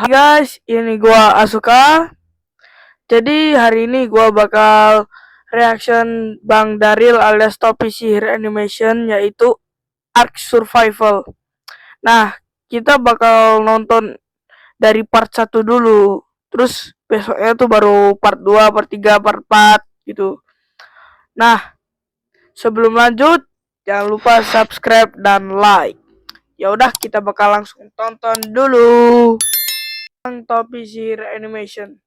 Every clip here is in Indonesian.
Guys, ini gua Asuka. Jadi hari ini gua bakal reaction Bang Daril alias Topi Sihir Animation, yaitu Ark Survival. Nah, kita bakal nonton dari part 1 dulu. Terus besoknya tuh baru part 2, part 3, part 4 gitu. Nah, sebelum lanjut jangan lupa subscribe dan like. Ya udah, kita bakal langsung tonton dulu Bang Topi Sihir Animation.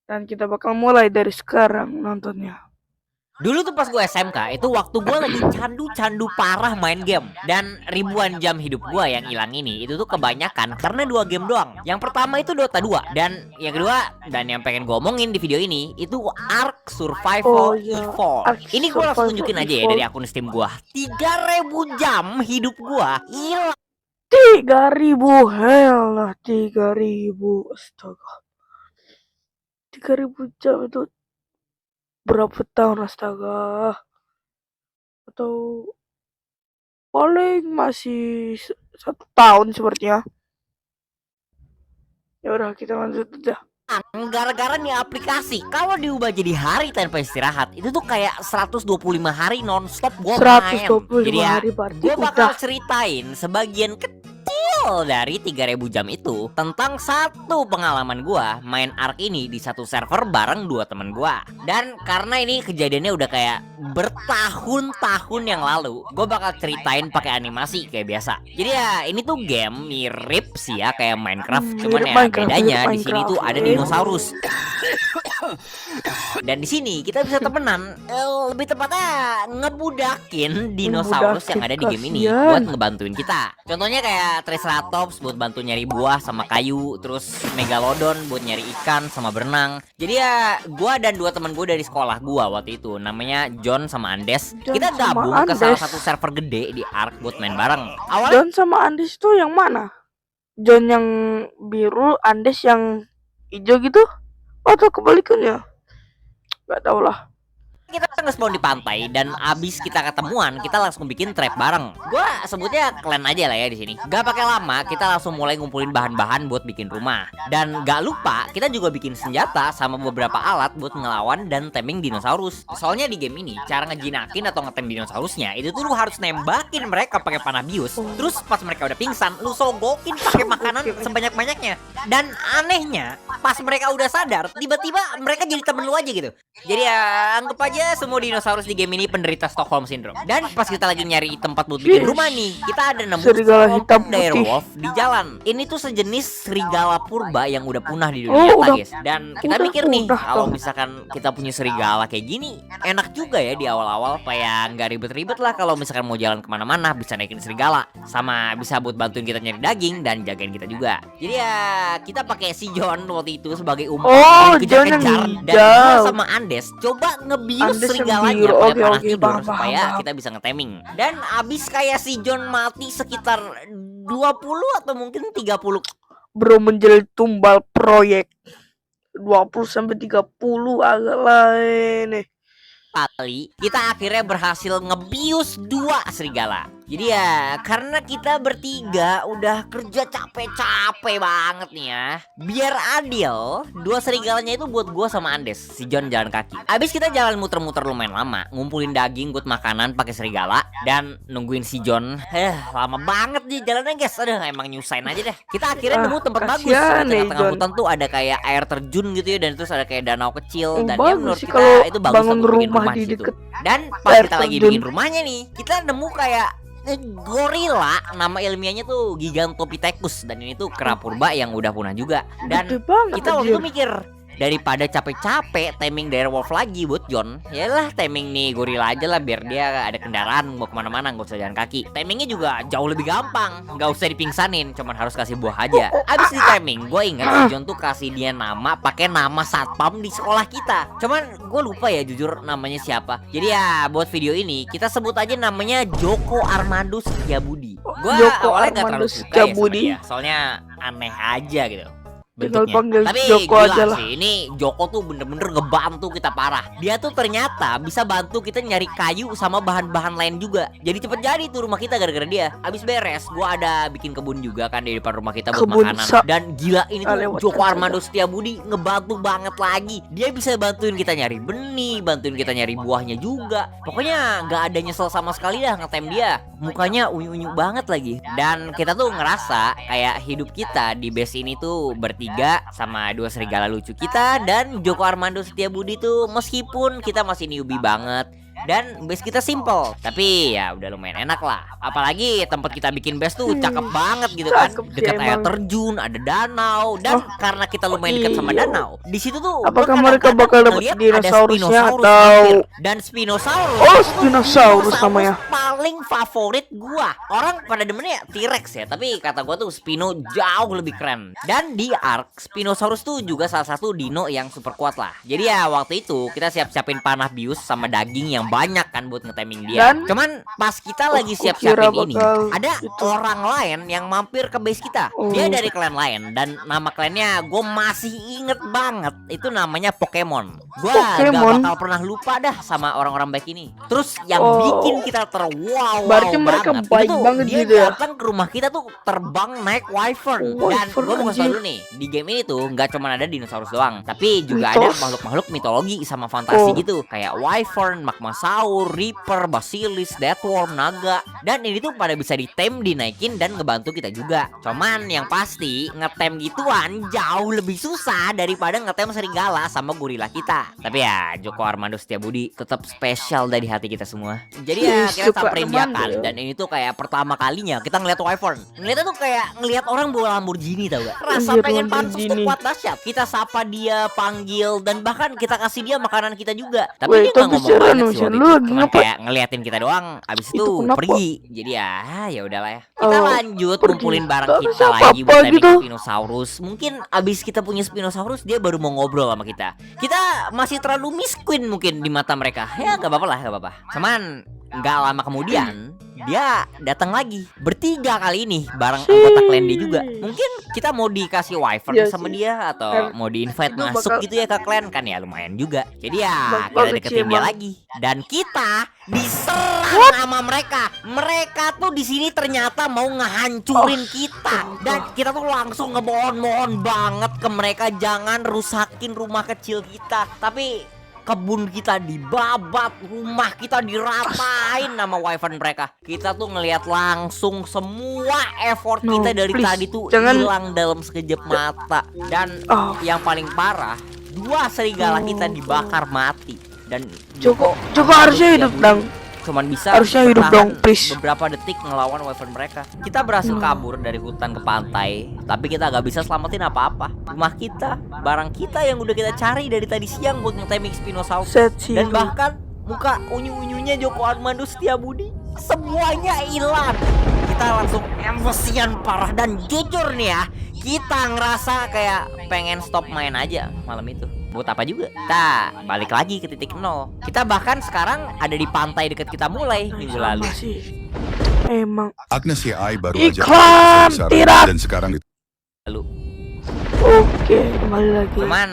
Dan kita bakal mulai dari sekarang nontonnya. Dulu tuh pas gue SMK, itu waktu gue lagi candu-candu parah main game. Dan ribuan jam hidup gue yang hilang ini, itu tuh kebanyakan karena 2 game doang. Yang pertama itu Dota 2. Dan yang kedua, dan yang pengen gue omongin di video ini, itu Ark Survival Evolved. Ini gue langsung tunjukin aja ya dari akun Steam gue. 3.000 jam hidup gue hilang. 3.000, hell lah, 3.000, astaga. 3.000 jam itu berapa tahun, astaga? Atau paling masih 1 tahun sepertinya. Ya udah, kita lanjut aja. Gara-gara nih aplikasi kalau diubah jadi hari tanpa istirahat, itu tuh kayak 125 hari non-stop gue main. 125 Jadi ya, hari berarti gue bakal udah ceritain sebagian kecil dari 3.000 jam itu tentang satu pengalaman gua main Ark ini di satu server bareng 2 temen gua. Dan karena ini kejadiannya udah kayak bertahun-tahun yang lalu, gue bakal ceritain pakai animasi kayak biasa. Jadi ya ini tuh game mirip sih ya kayak Minecraft, cuman ya bedanya di sini tuh ada dinosaurus. Dan di sini kita bisa temenan, lebih tepatnya ngebudakin dinosaurus yang ada di game ini buat ngebantuin kita. Contohnya kayak Triceratops buat bantu nyari buah sama kayu, terus Megalodon buat nyari ikan sama berenang. Jadi ya gua dan 2 teman gua dari sekolah gua waktu itu, namanya John sama Andes. Kita gabung ke salah satu server gede di Ark buat main bareng. Awalnya John sama Andes tuh yang mana? John yang biru, Andes yang hijau gitu? Atau kebalikannya? Gak tau lah. Kita nge-spawn di pantai dan abis kita ketemuan, kita langsung bikin trap bareng. Gua sebutnya clan aja lah ya di sini. Gak pakai lama, kita langsung mulai ngumpulin bahan-bahan buat bikin rumah. Dan gak lupa, kita juga bikin senjata sama beberapa alat buat ngelawan dan taming dinosaurus. Soalnya di game ini, cara ngejinakin atau ngetem dinosaurusnya itu tuh lu harus nembakin mereka pakai panah bius. Terus pas mereka udah pingsan, lu sogokin pakai makanan sebanyak-banyaknya. Dan anehnya, pas mereka udah sadar, tiba-tiba mereka jadi temen lu aja gitu. Jadi ya anggap aja semua dinosaurus di game ini penderita Stockholm Syndrome. Dan pas kita lagi nyari tempat buat bikin rumah nih, kita ada nemu serigala hitam direwolf di jalan. Ini tuh sejenis serigala purba yang udah punah di dunia nyata, guys. Dan kita mikir nih, kalau misalkan kita punya serigala kayak gini, enak juga ya di awal-awal, kayak nggak ribet-ribet lah kalau misalkan mau jalan kemana-mana, bisa naikin serigala, sama bisa buat bantuin kita nyari daging dan jagain kita juga. Jadi ya kita pakai si John waktu itu sebagai umpan kejar-kejar, dan gua sama Andes coba ngebius serigalanya pakai panah tidur supaya kita bisa ngeteming. Dan abis kayak si John mati sekitar 20 atau mungkin 30. Bro menjadi tumbal proyek 20 sampai 30 agak lain nih. Kali kita akhirnya berhasil ngebius 2 serigala. Jadi ya karena kita bertiga udah kerja capek-capek banget nih ya, biar adil 2 serigalanya itu buat gua sama Andes, si John jalan kaki. Abis kita jalan muter-muter lumayan lama, ngumpulin daging buat makanan pakai serigala, dan nungguin si John. Lama banget nih jalannya guys. Aduh emang nyusahin aja deh. Kita akhirnya nemu tempat bagus di tengah-tengah hutan tuh, ada kayak air terjun gitu ya, dan terus ada kayak danau kecil. Dan ya menurut kita itu bagus untuk bikin rumah di situ. Dan pas kita lagi bikin rumahnya nih, kita nemu kayak gorila, nama ilmiahnya tuh Gigantopithecus, dan ini tuh kera purba yang udah punah juga. Dan kita waktu itu mikir, daripada capek-capek taming direwolf lagi buat John, yalah taming nih gorila aja lah, biar dia ada kendaraan mau kemana-mana, nggak usah jalan kaki. Tamingnya juga jauh lebih gampang, nggak usah dipingsanin, cuman harus kasih buah aja. Abis di taming, gue ingat si John tuh kasih dia nama pakai nama satpam di sekolah kita. Cuman gue lupa ya jujur namanya siapa. Jadi ya buat video ini kita sebut aja namanya Joko Armando Setiabudi. Gue awalnya nggak terlalu suka ya sama dia, soalnya aneh aja gitu. Tinggal bentuknya. panggil Tapi Joko gila aja lah. sih, ini Joko tuh bener-bener ngebantu kita parah. Dia tuh ternyata bisa bantu kita nyari kayu sama bahan-bahan lain juga. Jadi cepet jadi tuh rumah kita gara-gara dia. Abis beres, gua ada bikin kebun juga kan di depan rumah kita buat Kebun makanan. Dan gila ini tuh lewatkan Joko saja. Armando Setiabudi ngebantu banget lagi. Dia bisa bantuin kita nyari benih, bantuin kita nyari buahnya juga. Pokoknya nggak ada nyesel sama sekali dah ngetem dia. Mukanya unyu-unyu banget lagi. Dan kita tuh ngerasa kayak hidup kita di base ini tuh bertiga sama dua serigala lucu kita dan Joko Armando Setiabudi tuh meskipun kita masih newbie banget dan base kita simple, tapi ya udah lumayan enak lah. Apalagi tempat kita bikin base tuh cakep banget gitu kan. Cakep sih Dekat air emang. terjun, ada danau dan Oh, karena kita lumayan dekat sama iya. danau. Di situ tuh Apakah gua mereka kadang-kadang bakal dapat ngeliat ada dinosaurusnya Spinosaurus atau- mampir. Dan Spinosaurus Oh, itu Spinosaurus namanya. paling favorit gua. Orang pada demennya T-Rex ya, tapi kata gua tuh Spino jauh lebih keren. Dan di Ark, Spinosaurus tuh juga salah satu dino yang super kuat lah. Jadi ya waktu itu kita siap-siapin panah bius sama daging yang banyak kan buat ngeteming dia. Dan- Cuman pas kita lagi kira siap-siapin ini, bakal ada itu. orang lain yang mampir ke base kita. Oh. Dia dari klan lain dan nama klannya gue masih inget banget. Itu namanya Pokemon. Gue gak Pokemon? bakal pernah lupa dah sama orang-orang baik ini. Terus yang Oh. bikin kita terwow Berarti mereka banget, baik itu tuh banget dia gitu ya? datang ke rumah kita tuh terbang naik wyvern. Oh, Dan wyvern, gue mau kasih tau anjir. dulu nih, di game ini tuh nggak cuma ada dinosaurus doang, tapi juga ada Mitos. makhluk-makhluk mitologi sama fantasi Oh. gitu, kayak wyvern, magmasaur, reaper, basilis, deathworm, naga. Dan ini tuh pada bisa ditem, dinaikin dan ngebantu kita juga. Cuman yang pasti ngetem gituan jauh lebih susah daripada ngetem serigala sama gorila kita. Tapi ya Joko Armando Setiabudi tetap spesial dari hati kita semua. Jadi ya kita Joko samperin dia kan. Armando. Dan ini tuh kayak pertama kalinya kita ngeliat wyvern. Ngeliatnya tuh kayak ngeliat orang bawa Lamborghini tau gak? Rasa Anjir, pengen pansos tuh Lamborghini. kuat dahsyat. Kita sapa dia, panggil, dan bahkan kita kasih dia makanan kita juga. Tapi Weh, dia nggak tapi ngomong serius, banyak sih Nusian, waktu lu itu. lagi Cuman ngapain? kayak ngeliatin kita doang. Abis Itu itu kenapa? pergi. Jadi ya udahlah ya. Kita Oh, lanjut pergi. kumpulin barang Gak kita bisa lagi apa-apa buat timing gitu. Spinosaurus. Mungkin abis kita punya Spinosaurus dia baru mau ngobrol sama kita. Kita masih terlalu miskin mungkin di mata mereka. Ya gak apa-apa lah, gak apa-apa. Cuman gak lama kemudian dia datang lagi bertiga kali ini bareng anggota clan dia juga. Mungkin kita mau dikasih wyvern Iya sama sih. dia atau Kan mau di invite itu masuk bakal- gitu ya ke clan kan ya lumayan juga. Jadi ya Bakal kita deketin kecil dia banget. lagi dan kita diserang sama mereka. Mereka tuh di sini ternyata mau ngehancurin kita dan kita tuh langsung ngemohon-mohon banget ke mereka jangan rusakin rumah kecil kita. Tapi kebun kita dibabat, rumah kita diratain sama wyvern mereka. Kita tuh ngelihat langsung semua effort No, kita dari please, tadi tuh jangan- hilang dalam sekejap mata. Dan Oh. yang paling parah, dua serigala kita dibakar mati. Dan Joko harusnya hidup dong. cuman bisa Harusnya hidup bertahan dong, please. beberapa detik ngelawan wyvern mereka. Kita berhasil kabur dari hutan ke pantai, tapi kita gak bisa selamatin apa-apa. Rumah kita, barang kita yang udah kita cari dari tadi siang buat ngeteming Spinosaurus. Set sih. Dan bahkan muka unyu-unyunya Joko Armando Setiabudi semuanya hilang. Kita langsung emosian parah dan jujur nih ya, kita ngerasa kayak pengen stop main aja malam itu. Buat apa juga? Kita balik lagi ke titik nol. Kita bahkan sekarang ada di pantai dekat kita mulai minggu lalu. Sama sih. Emang. Agnes AI baru Iklan, aja tidak. dan sekarang Oke, kembali lagi. Cuman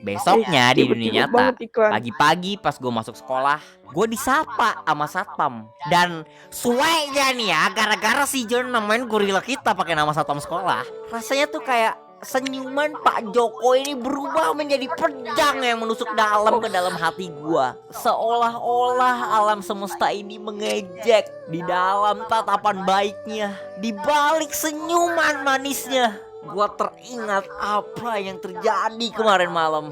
besoknya di dunia Tiba-tiba nyata, banget iklan. pagi-pagi pas gue masuk sekolah, gue disapa sama satpam. Dan suenya nih ya, gara-gara si John namain gorila kita pakai nama satpam sekolah, rasanya tuh kayak senyuman Pak Joko ini berubah menjadi pedang yang menusuk dalam ke dalam hati gua. Seolah-olah alam semesta ini mengejek di dalam tatapan baiknya, di balik senyuman manisnya. Gua teringat apa yang terjadi kemarin malam.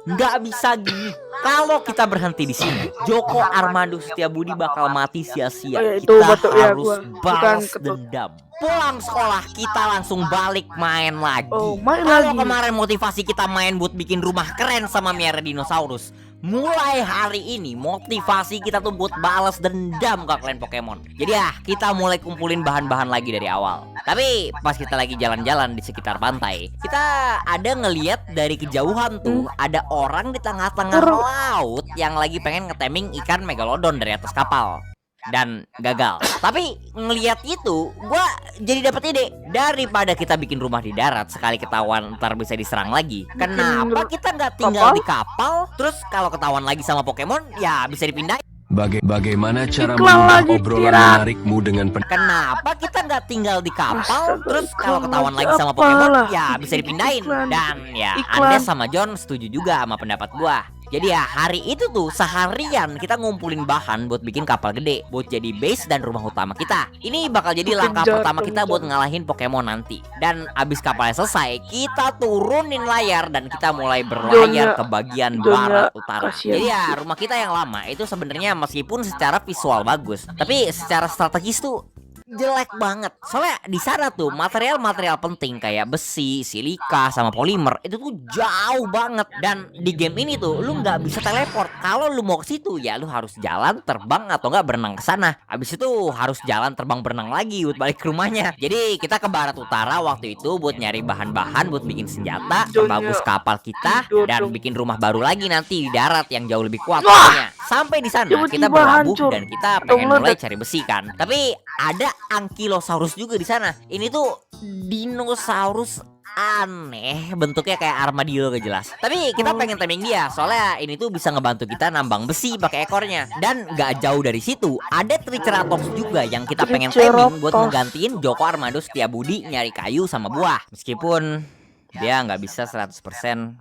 Nggak bisa gini. Kalau kita berhenti di sini, Joko Armando Setiabudi bakal mati sia-sia. Oh ya, itu Kita betul ya, harus gua. Bukan balas ketut. dendam. Pulang sekolah kita langsung balik main lagi. Oh, main Kalau lagi. kemarin motivasi kita main buat bikin rumah keren sama miara dinosaurus, mulai hari ini motivasi kita tuh buat balas dendam ke klan Pokemon. Jadi ya kita mulai kumpulin bahan-bahan lagi dari awal. Tapi pas kita lagi jalan-jalan di sekitar pantai, kita ada ngeliat dari kejauhan tuh ada orang di tengah-tengah laut yang lagi pengen ngeteming ikan megalodon dari atas kapal. dan gagal. Tapi ngelihat itu, gua jadi dapat ide, daripada kita bikin rumah di darat sekali ketahuan ntar bisa diserang lagi. Kenapa kita nggak tinggal di kapal? Terus kalau ketahuan lagi sama Pokemon, ya bisa dipindahin. Bagaimana cara Iklan mengubah lagi, obrolan Kira. menarikmu dengan Kenapa kita nggak tinggal di kapal? Astaga, Terus kalau iklan ketahuan lagi lagi sama apalah. Pokemon, ya bisa dipindahin. Iklan. Dan ya Iklan. Anda sama John setuju juga sama pendapat gua. Jadi ya hari itu tuh seharian kita ngumpulin bahan buat bikin kapal gede, buat jadi base dan rumah utama kita. Ini bakal jadi langkah Kejar, pertama kita buat kejar. ngalahin Pokemon nanti. Dan abis kapalnya selesai, kita turunin layar dan kita mulai berlayar Jonya- ke bagian Jonya barat utara. kasihan. Jadi ya rumah kita yang lama itu sebenarnya meskipun secara visual bagus, tapi secara strategis tuh jelek banget. Soalnya di sana tuh material-material penting kayak besi, silika, sama polimer itu tuh jauh banget. Dan di game ini tuh lu nggak bisa teleport. Kalau lu mau ke situ ya lu harus jalan, terbang atau nggak berenang ke sana. Habis itu harus jalan, terbang, berenang lagi buat balik ke rumahnya. Jadi kita ke barat utara waktu itu buat nyari bahan-bahan buat bikin senjata, bagus kapal kita, dan bikin rumah baru lagi nanti di darat yang jauh lebih kuat. Pokoknya. Sampai di sana Tiba-tiba kita berlabuh hancur. dan kita Atau pengen mulai meledak. cari besi kan. Tapi ada Ankylosaurus juga di sana. Ini tuh dinosaurus aneh, bentuknya kayak armadillo gak jelas. Tapi kita pengen taming dia, soalnya ini tuh bisa ngebantu kita nambang besi pakai ekornya. Dan gak jauh dari situ ada Triceratops juga yang kita pengen taming buat Triceratops. ngegantiin Joko Armando Setiabudi nyari kayu sama buah. Meskipun dia nggak bisa 100%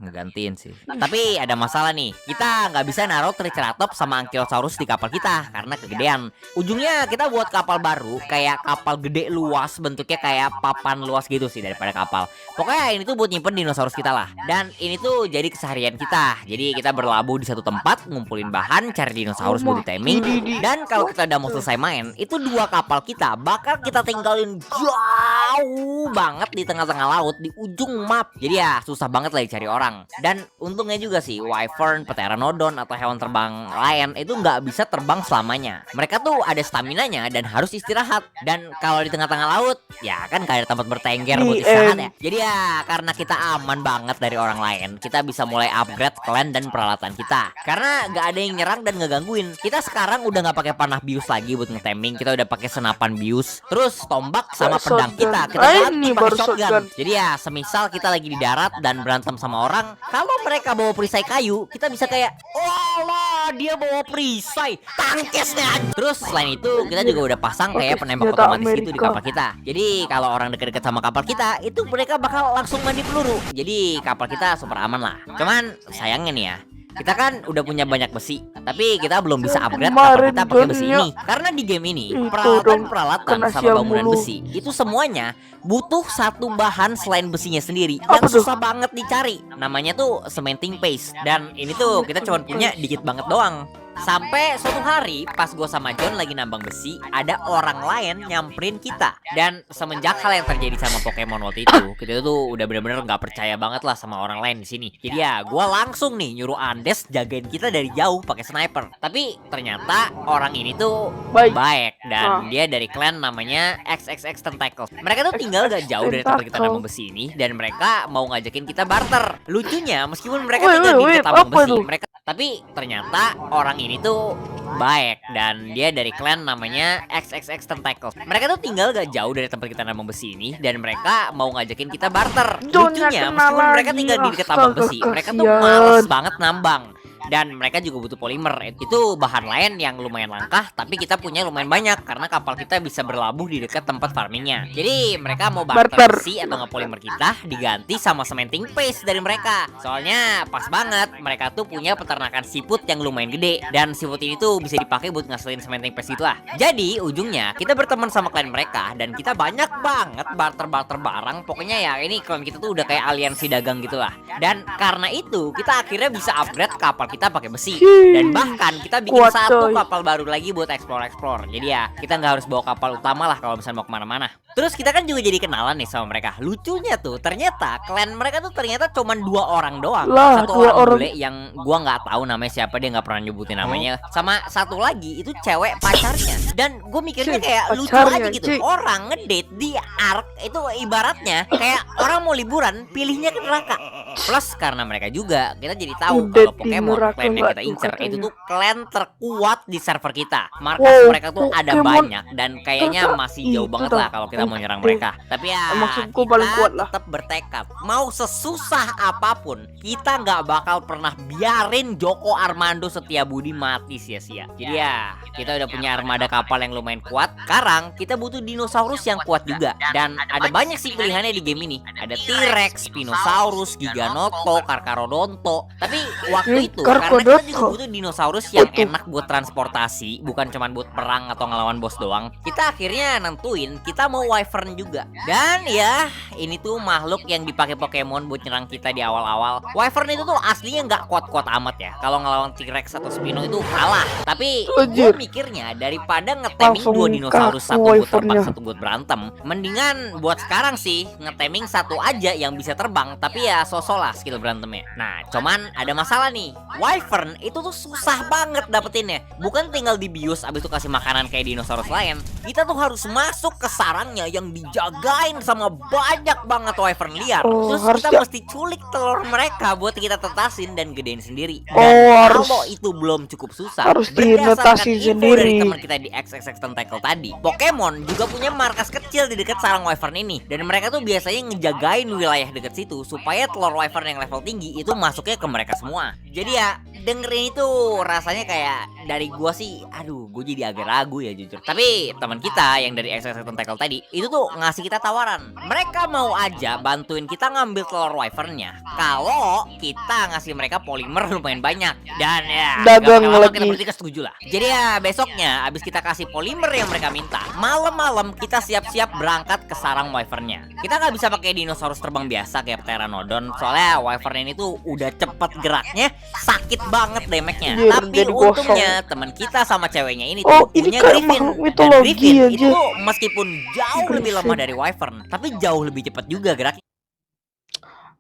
ngegantiin sih. Tapi ada masalah nih. Kita nggak bisa naruh Triceratops sama Ankylosaurus di kapal kita karena kegedean. Ujungnya kita buat kapal baru, kayak kapal gede luas, bentuknya kayak papan luas gitu sih daripada kapal. Pokoknya ini tuh buat nyimpen dinosaurus kita lah. Dan ini tuh jadi keseharian kita. Jadi kita berlabuh di satu tempat, ngumpulin bahan, cari dinosaurus buat ditaming. Dan kalau kita udah mau selesai main, itu dua kapal kita bakal kita tinggalin jauh banget di tengah-tengah laut di ujung map. Jadi ya susah banget lah dicari orang. Dan untungnya juga sih Wyvern, Pteranodon atau hewan terbang lain itu nggak bisa terbang selamanya. Mereka tuh ada staminanya dan harus istirahat. Dan kalau di tengah-tengah laut ya kan gak ada tempat bertengger buat istirahat ya. Jadi ya karena kita aman banget dari orang lain, kita bisa mulai upgrade clan dan peralatan kita. Karena nggak ada yang nyerang dan ngegangguin. Kita sekarang udah nggak pakai panah bius lagi buat ngetaming. Kita udah pakai senapan bius, terus tombak sama pedang kita ganti Ini pakai baru shotgun. shotgun. Jadi ya semisal kita lagi di darat dan berantem sama orang, kalau mereka bawa perisai kayu, kita bisa kayak, oh lah dia bawa perisai, tangkisnya. Terus selain itu kita juga udah pasang kayak Pakai penembak senjata otomatis gitu di Amerika. kapal kita. Jadi kalau orang deket-deket sama kapal kita, itu mereka bakal langsung mandi peluru. Jadi kapal kita super aman lah. Cuman sayangnya nih ya, kita kan udah punya banyak besi, tapi kita belum bisa upgrade kapal Kemarin kita pakai besi Johnnya ini. Karena di game ini itu peralatan-peralatan dong, kena sama sial bangunan mulu. besi itu semuanya butuh satu bahan selain besinya sendiri Apa yang tuh? susah banget dicari. Namanya tuh cementing paste. Dan ini tuh kita cuma punya dikit banget doang. Sampai suatu hari pas gue sama John lagi nambang besi, ada orang lain nyamperin kita. Dan semenjak hal yang terjadi sama Pokemon waktu itu, kita tuh udah bener-bener nggak percaya banget lah sama orang lain di sini. Jadi ya gue langsung nih nyuruh Andes jagain kita dari jauh pakai sniper. Tapi ternyata orang ini tuh baik dan dia dari clan namanya XXX Tentacles. Mereka tuh tinggal gak jauh dari tempat kita nambang besi ini dan mereka mau ngajakin kita barter. Lucunya meskipun mereka tinggal di dekat tambang apa besi, itu? mereka tapi ternyata orang ini tuh baik dan dia dari clan namanya XXX Tentacles. Mereka tuh tinggal gak jauh dari tempat kita nambang besi ini dan mereka mau ngajakin kita barter. Johnnya Lucunya kena meskipun mereka lagi, tinggal di dekat tambang astaga, besi, mereka tuh kasihan. males banget nambang. Dan mereka juga butuh polimer. Itu bahan lain yang lumayan langka, tapi kita punya lumayan banyak karena kapal kita bisa berlabuh di dekat tempat farmingnya. Jadi mereka mau barter Barter. besi atau nggak polimer kita diganti sama cementing paste dari mereka. Soalnya pas banget mereka tuh punya peternakan siput yang lumayan gede dan siput ini tuh bisa dipakai buat ngasilin cementing paste itu lah. Jadi ujungnya kita berteman sama klien mereka dan kita banyak banget barter barang. Pokoknya ya ini klien kita tuh udah kayak aliansi dagang gitu lah. Dan karena itu kita akhirnya bisa upgrade kapal kita pakai besi. Dan bahkan kita bikin Kuat, satu coy. kapal baru lagi buat explore. Jadi ya kita nggak harus bawa kapal utama lah kalau misalnya mau kemana-mana. Terus kita kan juga jadi kenalan nih sama mereka. Lucunya tuh ternyata klan mereka tuh ternyata cuman 2 orang doang. Lah, Satu 2 orang orang. bule yang gua nggak tahu namanya siapa, dia nggak pernah nyebutin namanya. Sama satu lagi itu cewek pacarnya. Dan gue mikirnya Cih, kayak lucu pacarnya, aja gitu. cih. Orang ngedate di Ark itu ibaratnya kayak orang mau liburan pilihnya ke neraka. Plus karena mereka juga kita jadi tahu Ngedate kalau di Pokemon Suara aku clan yang nggak kita tuh incer. Itu katanya. tuh clan terkuat di server kita. Markas Wow, mereka tuh ada Pokemon banyak dan kayaknya ternyata masih jauh itu banget toh lah kalau kita mau yang nyerang gede. mereka. Tapi ya Maksudku kita paling kuat lah. tetap bertekad. Mau sesusah apapun, kita nggak bakal pernah biarin Joko Armando Setiabudi mati sia-sia. Jadi ya kita udah punya armada kapal yang lumayan kuat. Sekarang kita butuh dinosaurus yang kuat juga. Dan ada banyak sih pilihannya di game ini. Ada T-Rex, Spinosaurus, Giganoto, Carcharodonto. Tapi waktu itu karena kita juga Carcharodonto. butuh dinosaurus yang Betul. enak buat transportasi, bukan cuma buat perang atau ngelawan bos doang. Kita akhirnya nentuin kita mau Wyvern juga. Dan ya ini tuh makhluk yang dipakai Pokemon buat nyerang kita di awal-awal. Wyvern itu tuh aslinya nggak kuat-kuat amat ya. Kalau ngelawan T-Rex atau Spino itu kalah. Tapi gue Anjir. mikirnya daripada ngeteming Langsung dua dinosaurus, kaku satu buat terbang, Wyvernnya. satu buat berantem, mendingan buat sekarang sih ngeteming satu aja yang bisa terbang, tapi ya sosok lah skill berantemnya. Nah cuman ada masalah nih, Wyvern itu tuh susah banget dapetinnya. Bukan tinggal dibius abis itu kasih makanan kayak dinosaurus lain. Kita tuh harus masuk ke sarangnya yang dijagain sama banyak banget Wyvern liar. Oh, Terus harus kita dia- mesti culik telur mereka buat kita tetasin dan gedein sendiri. Dan Oh, harus- kalau itu belum cukup susah, harus berdasarkan dinetasin info sendiri. dari teman kita di XXX Tentacle tadi, Pokemon juga punya markas kecil di dekat sarang Wyvern ini. Dan mereka tuh biasanya ngejagain wilayah dekat situ supaya telur Wyvern yang level tinggi itu masuknya ke mereka semua. Jadi ya dengerin itu rasanya kayak dari gua sih, aduh gue jadi agak ragu ya jujur. Tapi teman kita yang dari XXX Tentacle tadi itu tuh ngasih kita tawaran. Mereka mau aja bantuin kita ngambil telur Wyvernnya kalau kita ngasih mereka polimer lumayan banyak. Dan ya Dagang gak pakai lama, lagi. kita bertiga setuju lah. Jadi ya besoknya abis kita kasih polimer yang mereka minta, malam-malam kita siap-siap berangkat ke sarang Wyvernnya. Kita nggak bisa pakai dinosaurus terbang biasa kayak Pteranodon, soalnya Wyvern ini tuh udah cepet geraknya, sakit banget damage-nya. Anjir, Tapi jadi gosong. untungnya teman kita sama ceweknya ini Oh, tuh ini punya kayak Griffin. makhluk Dan mitologi, Griffin itu anjir. meskipun jauh lebih lemah Griffin. dari Wyvern, tapi jauh lebih cepat juga geraknya.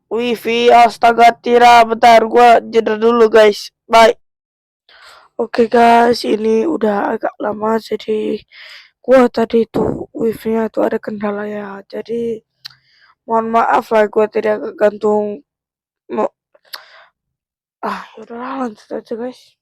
Wifi, astaga Tira, bentar gua jeda dulu guys. Bye. Oke guys, ini udah agak lama jadi gua tadi tuh wifi-nya tuh ada kendala ya. Jadi mohon maaf lah gua tidak gantung. Yaudahlah lanjut aja guys.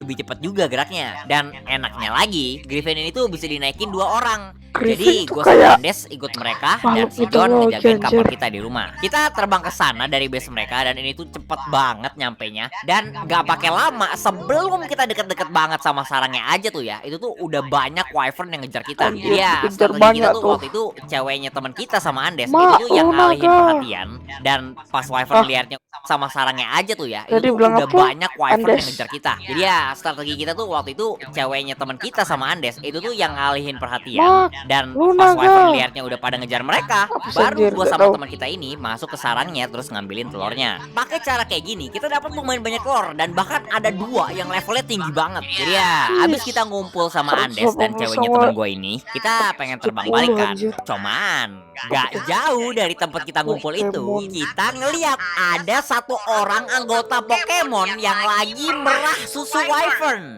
Lebih cepat juga geraknya. Dan enaknya lagi, Griffin ini tuh bisa dinaikin 2 orang. Griffin Jadi tuh gue sama kayak Andes ikut mereka dan makhluk si John mitologi, ngejagain kapal anjir. kita di rumah. Kita terbang ke sana dari base mereka dan ini tuh cepet banget nyampenya. Dan gak pakai lama, sebelum kita deket-deket banget sama sarangnya aja tuh ya, itu tuh udah banyak Wyvern yang ngejar kita. Anjir, Jadi ya dikejar strategi kita banyak tuh tuh. waktu itu ceweknya teman kita sama Andes Ma, itu tuh yang oh ngalihin naga. perhatian. Dan pas Wyvern Ah. liarnya sama sarangnya aja tuh ya, Tadi itu tuh bilang udah apa? banyak Wyvern yang Andes. ngejar kita. Jadi ya strategi kita tuh waktu itu ceweknya teman kita sama Andes itu tuh yang ngalihin perhatian. Mak, Dan lu pas naga. Wyvern liarnya udah pada ngejar mereka, Apa sih, baru anjir, gua nggak sama tahu. teman kita ini masuk ke sarangnya terus ngambilin telurnya. Pakai cara kayak gini kita dapat lumayan banyak telur dan bahkan ada 2 yang levelnya tinggi banget. Jadi ya abis kita ngumpul sama Andes dan ceweknya teman gue ini, kita pengen terbang 10 balik kan. anjir. Cuman gak jauh dari tempat kita ngumpul itu, Pokemon. kita ngeliat ada 1 orang anggota Pokemon yang lagi merah susu Wyvern.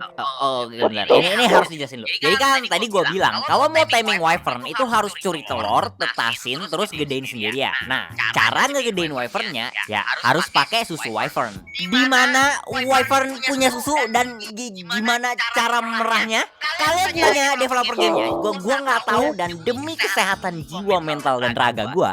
Bentar. Ini harus dijelasin dulu. Jadi kan tadi gue bilang kalau mau timing Wyvern itu harus curi telur, tetasin, terus gedein sendiri ya. Nah, cara ngegedein Wyvernnya ya harus pakai susu Wyvern. Dimana Wyvern punya susu dan gimana cara merahnya? Kalian tanya developer gamenya. Gua nggak tahu dan demi kesehatan jiwa, mental dan raga gua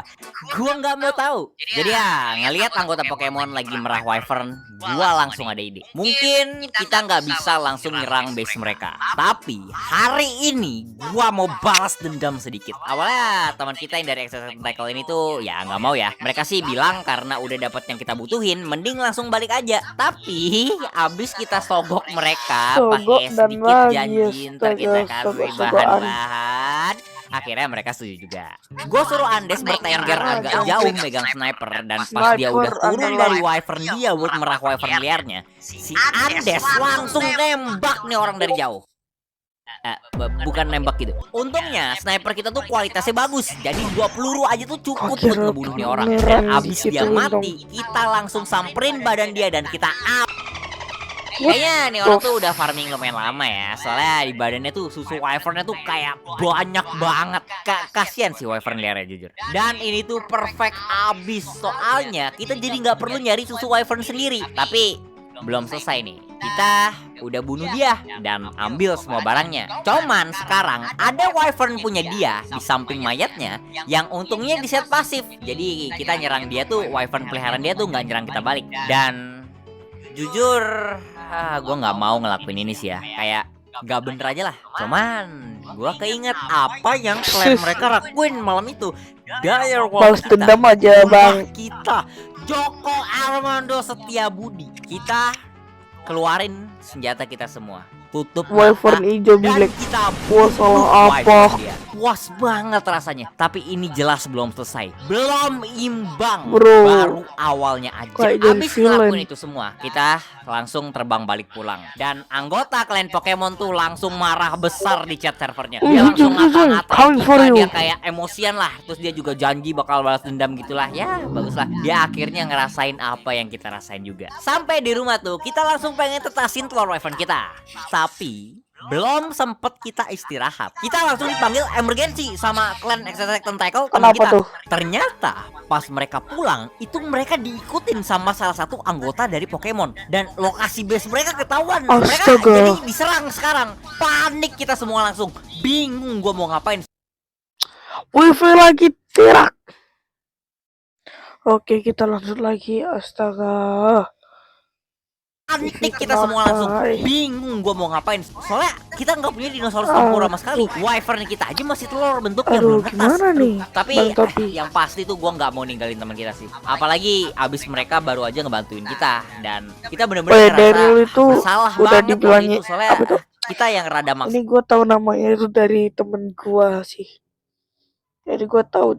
nggak mau tahu. Jadi ya ngelihat anggota Pokemon lagi merah Wyvern, gua langsung ada ide. Mungkin kita nggak bisa langsung nyerang base mereka, tapi hari ini gua mau balas dendam sedikit. Awalnya teman kita yang dari XXX Tentacle ini tuh ya nggak mau ya. Mereka sih bilang karena udah dapat yang kita butuhin, mending langsung balik aja. Tapi abis kita sogok mereka Sogok pakai dan sedikit lagi, janji ntar kita astaga, kasih sogok-sogokan. bahan-bahan. Akhirnya mereka setuju juga. Gue suruh Andes bertengger agak jauh megang sniper. Dan pas dia udah turun dari Wyvern dia buat merah Wyvern liarnya, si Andes langsung nembak nih orang dari jauh. Bukan nembak gitu. Untungnya sniper kita tuh kualitasnya bagus. Jadi 2 peluru aja tuh cukup buat Kira ngebunuh nih orang. beneran Dan abis dia digituin mati, kita langsung samperin badan dia dan kita up. Kayaknya nih orang tuh udah farming lumayan lama ya. Soalnya di badannya tuh susu Wyvernnya tuh kayak banyak banget. Kasian sih Wyvern liarnya jujur. Dan ini tuh perfect abis. Soalnya kita jadi nggak perlu nyari susu Wyvern sendiri. Tapi belum selesai nih. Kita udah bunuh dia dan ambil semua barangnya. Cuman sekarang ada wyvern punya dia di samping mayatnya yang untungnya di set pasif. Jadi kita nyerang dia tuh, wyvern peliharaan dia tuh nggak nyerang kita balik. Dan jujur, gue nggak mau ngelakuin ini sih ya. Kayak gak bener aja lah. Cuman gue keinget apa yang klan mereka lakuin malam itu. Direwolf Balas kita, dendam aja, Bang. kita, Joko Armando Setiabudi, kita keluarin senjata kita semua, tutup Wyvern hijau dan black. kita Wah, salah apa? wyvern dia. Puas banget rasanya. Tapi ini jelas belum selesai, belum imbang, Bro. baru awalnya aja. Kayak jadi Abis ngelakuin villain. itu semua, kita langsung terbang balik pulang. Dan anggota klan Pokemon tuh langsung marah besar di chat servernya. Dia langsung ngata-ngatain coming for kita, you. dia kayak emosian lah. Terus dia juga janji bakal balas dendam gitulah. Ya bagus lah, dia akhirnya ngerasain apa yang kita rasain juga. Sampai di rumah tuh kita langsung pengen tetasin telur wyvern kita. Tapi belum sempet kita istirahat, kita langsung dipanggil emergency sama klan Exotic Tentacle teman Kenapa kita. tuh? Ternyata pas mereka pulang itu mereka diikutin sama salah satu anggota dari Pokemon dan lokasi base mereka ketahuan. Mereka Astaga. jadi diserang sekarang. Panik kita semua langsung. Bingung gua mau ngapain. Wifi lagi tirak. Oke, kita lanjut lagi. Astaga. Panik kita semua langsung. Bingung gua mau ngapain. Soalnya kita nggak punya dinosaurus tempur sama sekali. Wyvern kita aja masih telur bentuknya, Aduh, belum netas. gimana nih, Tapi Bang Topi? yang pasti tuh gua nggak mau ninggalin teman kita sih. Apalagi abis mereka baru aja ngebantuin kita dan kita bener-bener Weh, ngerasa Daryl itu bersalah udah banget dibilangin waktu itu. Soalnya apa tuh? kita yang rada maksa. Ini gue tahu namanya itu dari temen gua sih. Jadi gue tahu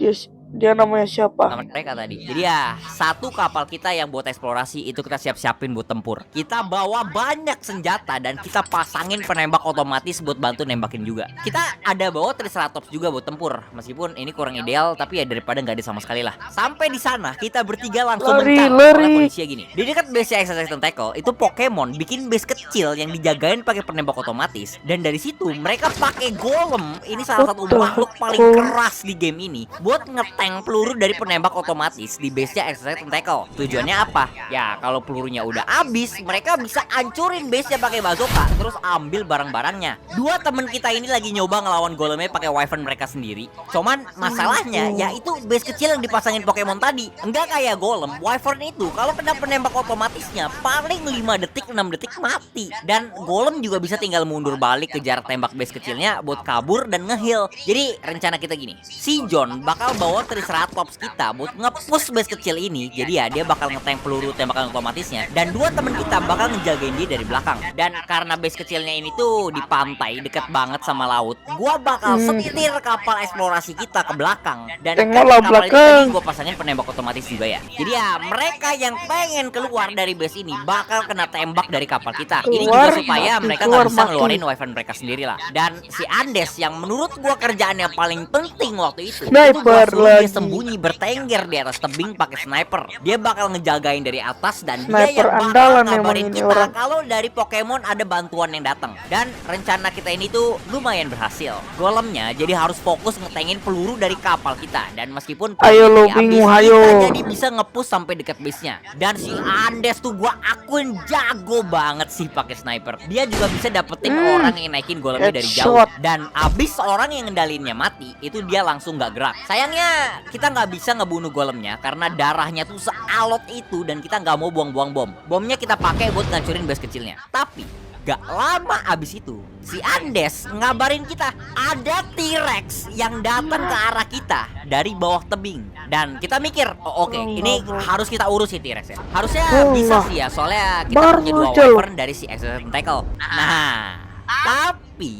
dia namanya siapa. Sama mereka tadi. Jadi ya, satu kapal kita yang buat eksplorasi itu kita siap-siapin buat tempur. Kita bawa banyak senjata dan kita pasangin penembak otomatis buat bantu nembakin juga. Kita ada bawa Triceratops juga buat tempur. Meskipun ini kurang ideal, tapi ya daripada nggak ada sama sekali lah. Sampai di sana kita bertiga langsung Lari, mencar. lari. Soalnya kondisinya gini. Di dekat base Exotic Tentacle itu Pokemon bikin base kecil yang dijagain pakai penembak otomatis. Dan dari situ mereka pakai golem. Ini salah satu What the makhluk paling golem? keras di game ini buat ngetank peluru dari penembak otomatis di base-nya Exotic Tentacle. Tujuannya apa? Ya kalau pelurunya udah habis, mereka bisa hancurin base-nya pakai bazooka terus ambil barang-barangnya. Dua temen kita ini lagi nyoba ngelawan golemnya pakai wyvern mereka sendiri. Cuman masalahnya yaitu base kecil yang dipasangin Pokemon tadi. Enggak kayak golem, wyvern itu kalau kena penembak otomatisnya paling 5 detik 6 detik mati. Dan golem juga bisa tinggal mundur balik kejar tembak base kecilnya buat kabur dan ngeheal. Jadi rencana kita gini, si John bakal bawa Triceratops kita buat nge-push base kecil ini. Jadi ya dia bakal ngetank peluru tembakan otomatisnya. Dan dua temen kita bakal ngejagain dia dari belakang. Dan karena base kecilnya ini tuh di pantai deket banget sama laut, gua bakal setir kapal eksplorasi kita ke belakang. Dan Tengoklah kapal itu belakang. tadi gua pasangin penembak otomatis juga ya. Jadi ya mereka yang pengen keluar dari base ini bakal kena tembak dari kapal kita. Ini juga Keluar, supaya mati, mereka keluar, nggak bisa mati. ngeluarin wyvern mereka sendiri lah. Dan si Andes yang menurut gua kerjaannya paling penting waktu itu Sniper gua suruh dia lagi. sembunyi bertengger di atas tebing pakai sniper. Dia bakal ngejagain dari atas dan dia Sniper yang bakal andalan emang ngabarin ini kita orang. kalau dari Pokemon ada bantuan yang datang. Dan rencana kita ini tuh lumayan berhasil. Golemnya jadi harus fokus ngetengin peluru dari kapal kita. Dan meskipun Ayo lo peluru bingung, habis, ayo. kita jadi bisa nge-push sampai dekat base-nya. Dan si Andes tuh gua akuin jago banget sih pakai sniper. Dia juga bisa dapetin orang yang naikin golemnya dari jauh. Headshot. Dan abis orang yang ngendalinnya mati, itu dia langsung gak gerak. Sayangnya kita nggak bisa ngebunuh golemnya karena darahnya tuh sealot itu dan kita nggak mau buang-buang bom. Bomnya kita pakai buat ngancurin base kecilnya. Tapi gak lama abis itu si Andes ngabarin kita ada T-Rex yang datang ke arah kita dari bawah tebing. Dan kita mikir, oh, oke, ini harus kita urus si T-Rex ya. Harusnya bisa sih ya, soalnya kita Baru punya dua muncul. wyvern dari si Exotic Tentacle. Nah, tapi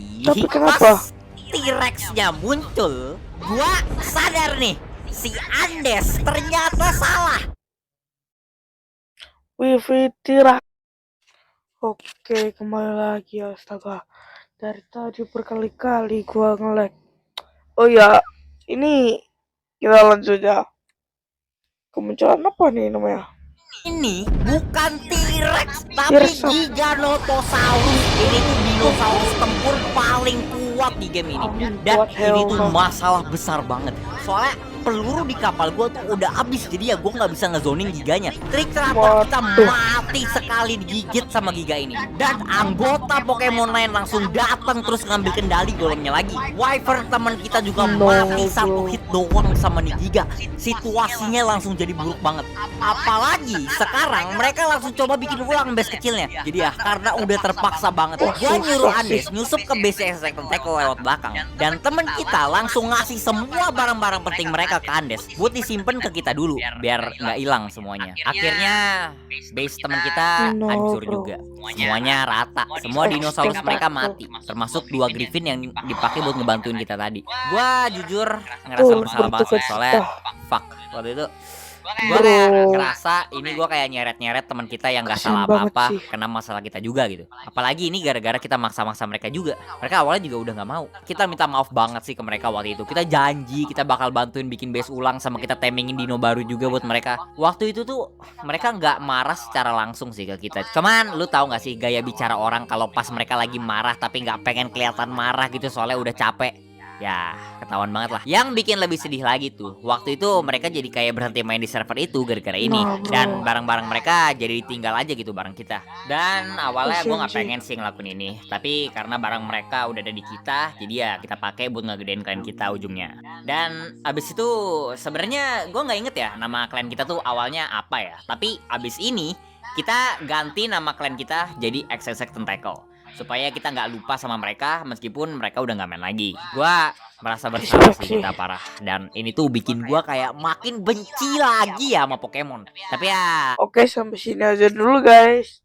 kenapa? pas T-Rex-nya muncul, gua sadar nih, si Andes ternyata salah. Wifi tirak. Oke, kembali lagi. Astaga. Dari tadi berkali-kali gua nge-lag. Oh ya, ini kita lanjut ya. Kemunculan apa nih namanya? Ini bukan T-Rex, tapi T-Rex apa? Giganotosaurus. Ini tuh dinosaurus tempur paling kuat di game ini. Dan Kuat, ini tuh hell no. masalah besar banget. Soalnya peluru di kapal gue tuh udah habis, jadi ya gue nggak bisa ngezoning giganya. Trik terakhir kita Waduh. mati sekali digigit sama giga ini, dan anggota Pokemon lain langsung datang terus ngambil kendali golemnya lagi. Wyvern teman kita juga mati satu hit doang sama nih giga. Situasinya langsung jadi buruk banget. Apalagi sekarang mereka langsung coba bikin ulang base kecilnya. Jadi ya karena udah terpaksa banget, gua nyuruh Andes nyusup ke base Second Tackle lewat belakang, dan temen kita langsung ngasih semua barang-barang penting mereka ke Andes buat disimpan ke kita dulu biar nggak hilang semuanya. Akhirnya base temen kita hancur juga. Semuanya rata. Semua dinosaurus mereka mati, termasuk 2 Griffin yang dipakai buat ngebantuin kita tadi. Gua jujur ngerasa bersalah banget sih, soalnya fuck waktu itu gue kayak ngerasa ini gue kayak nyeret-nyeret teman kita yang gak salah apa-apa kena masalah kita juga gitu. Apalagi ini gara-gara kita maksa-maksa mereka juga. Mereka awalnya juga udah gak mau. Kita minta maaf banget sih ke mereka waktu itu. Kita janji kita bakal bantuin bikin base ulang, sama kita temingin dino baru juga buat mereka. Waktu itu tuh mereka gak marah secara langsung sih ke kita. Cuman lu tahu gak sih gaya bicara orang kalau pas mereka lagi marah tapi gak pengen kelihatan marah gitu soalnya udah capek. Ya ketahuan banget lah. Yang bikin lebih sedih lagi tuh, waktu itu mereka jadi kayak berhenti main di server itu gara-gara ini. Dan barang-barang mereka jadi ditinggal aja gitu bareng kita. Dan awalnya gue gak pengen sih ngelakuin ini, tapi karena barang mereka udah ada di kita, jadi ya kita pakai buat ngegedein klan kita ujungnya. Dan abis itu sebenarnya gue gak inget ya nama klan kita tuh awalnya apa ya. Tapi abis ini kita ganti nama klan kita jadi Excelsior Tentacle, supaya kita nggak lupa sama mereka meskipun mereka udah nggak main lagi. Gua merasa bersalah sih kita parah, dan ini tuh bikin gua kayak makin benci lagi ya sama Pokemon. Tapi ya Oke, sampai sini aja dulu guys.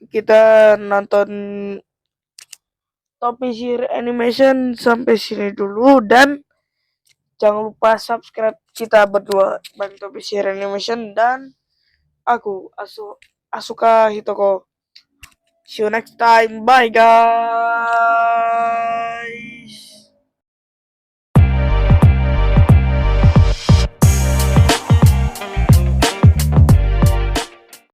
Kita nonton Top Sihir Animation sampai sini dulu, dan jangan lupa subscribe kita berdua, Bang Top Sihir Animation dan aku Asuka Hitoko. See you next time. Bye guys.